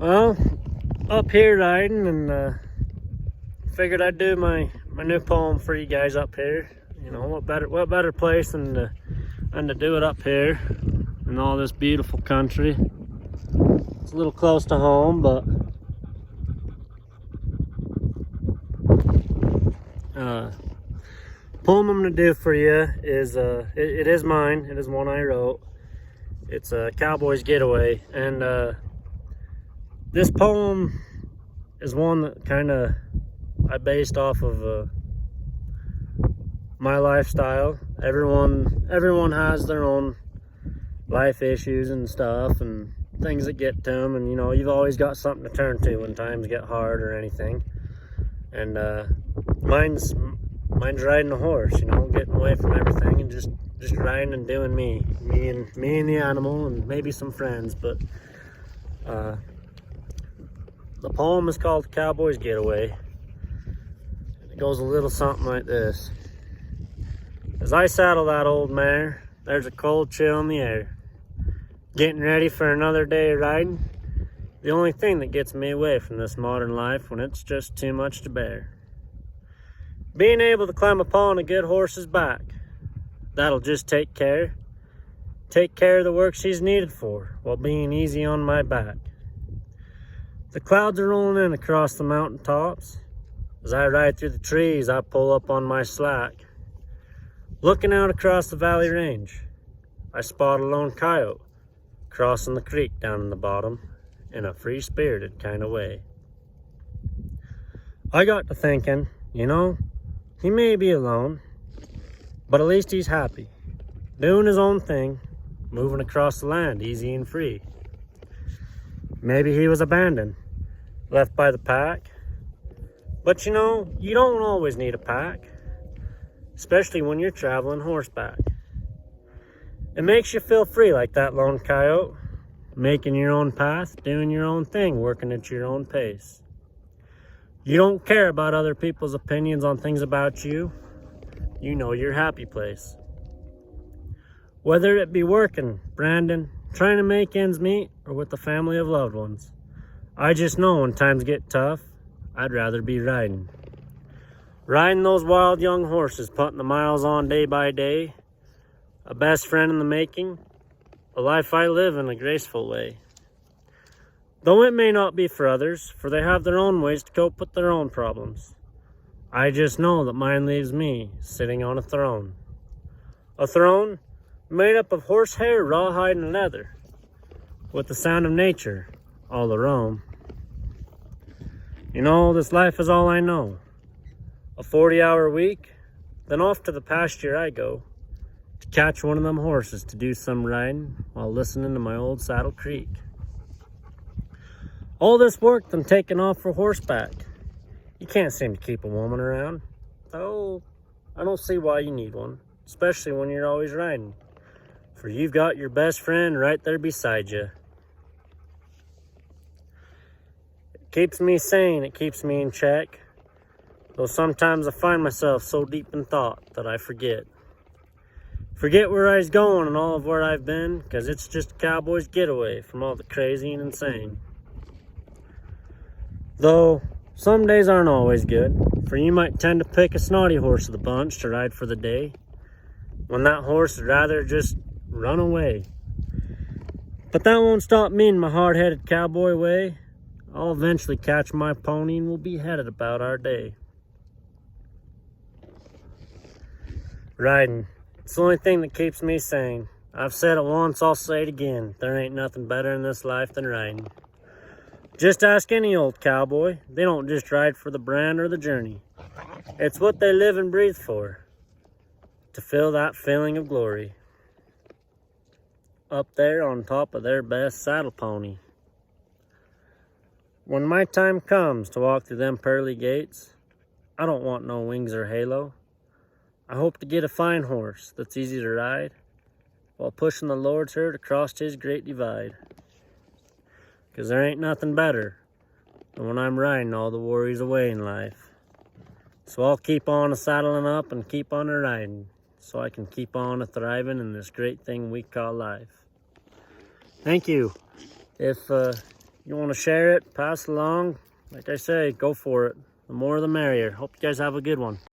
Well, up here riding, and figured I'd do my new poem for you guys up here. You know, what better place than to do it up here in all this beautiful country. It's a little close to home, but poem I'm gonna do for you is it is mine. It is one I wrote. It's Cowboys Getaway, and this poem is one that kind of I based off of my lifestyle. Everyone has their own life issues and stuff and things that get to them, and you know, you've always got something to turn to when times get hard or anything. And mine's riding a horse, you know, getting away from everything and just riding and doing me and the animal and maybe some friends. But the poem is called Cowboys Getaway. It goes a little something like this. As I saddle that old mare, there's a cold chill in the air. Getting ready for another day of riding. The only thing that gets me away from this modern life when it's just too much to bear. Being able to climb upon a good horse's back. That'll just take care of the work she's needed for, while being easy on my back. The clouds are rolling in across the mountain tops. As I ride through the trees, I pull up on my slack. Looking out across the valley range, I spot a lone coyote crossing the creek down in the bottom in a free-spirited kind of way. I got to thinking, you know, he may be alone, but at least he's happy, doing his own thing, moving across the land easy and free. Maybe he was abandoned, left by the pack. But you know, you don't always need a pack, especially when you're traveling horseback. It makes you feel free like that lone coyote, making your own path, doing your own thing, working at your own pace. You don't care about other people's opinions on things about you. You know your happy place. Whether it be working, branding, trying to make ends meet, or with a family of loved ones. I just know when times get tough, I'd rather be riding. Riding those wild young horses, putting the miles on day by day. A best friend in the making, a life I live in a graceful way. Though it may not be for others, for they have their own ways to cope with their own problems. I just know that mine leaves me sitting on a throne. A throne made up of horsehair, rawhide, and leather, with the sound of nature all around. You know, this life is all I know. A 40-hour week, then off to the pasture I go, to catch one of them horses to do some riding while listening to my old saddle creak. All this work, then taking off for horseback. You can't seem to keep a woman around. Oh, I don't see why you need one, especially when you're always riding. For you've got your best friend right there beside you. It keeps me sane, it keeps me in check. Though sometimes I find myself so deep in thought that I forget. Forget where I was going and all of where I've been, 'cause it's just a cowboy's getaway from all the crazy and insane. Though some days aren't always good, for you might tend to pick a snotty horse of the bunch to ride for the day, when that horse would rather just run away. But that won't stop me in my hard-headed cowboy way. I'll eventually catch my pony and we'll be headed about our day. Riding, it's the only thing that keeps me sane. I've said it once, I'll say it again. There ain't nothing better in this life than riding. Just ask any old cowboy. They don't just ride for the brand or the journey. It's what they live and breathe for. To feel that feeling of glory. Up there on top of their best saddle pony. When my time comes to walk through them pearly gates, I don't want no wings or halo. I hope to get a fine horse that's easy to ride, while pushing the Lord's herd across his great divide. 'Cause there ain't nothing better than when I'm riding all the worries away in life. So I'll keep on a-saddling up and keep on a-riding, so I can keep on a-thriving in this great thing we call life. Thank you. If You want to share it, pass it along. Like I say, go for it. The more the merrier. Hope you guys have a good one.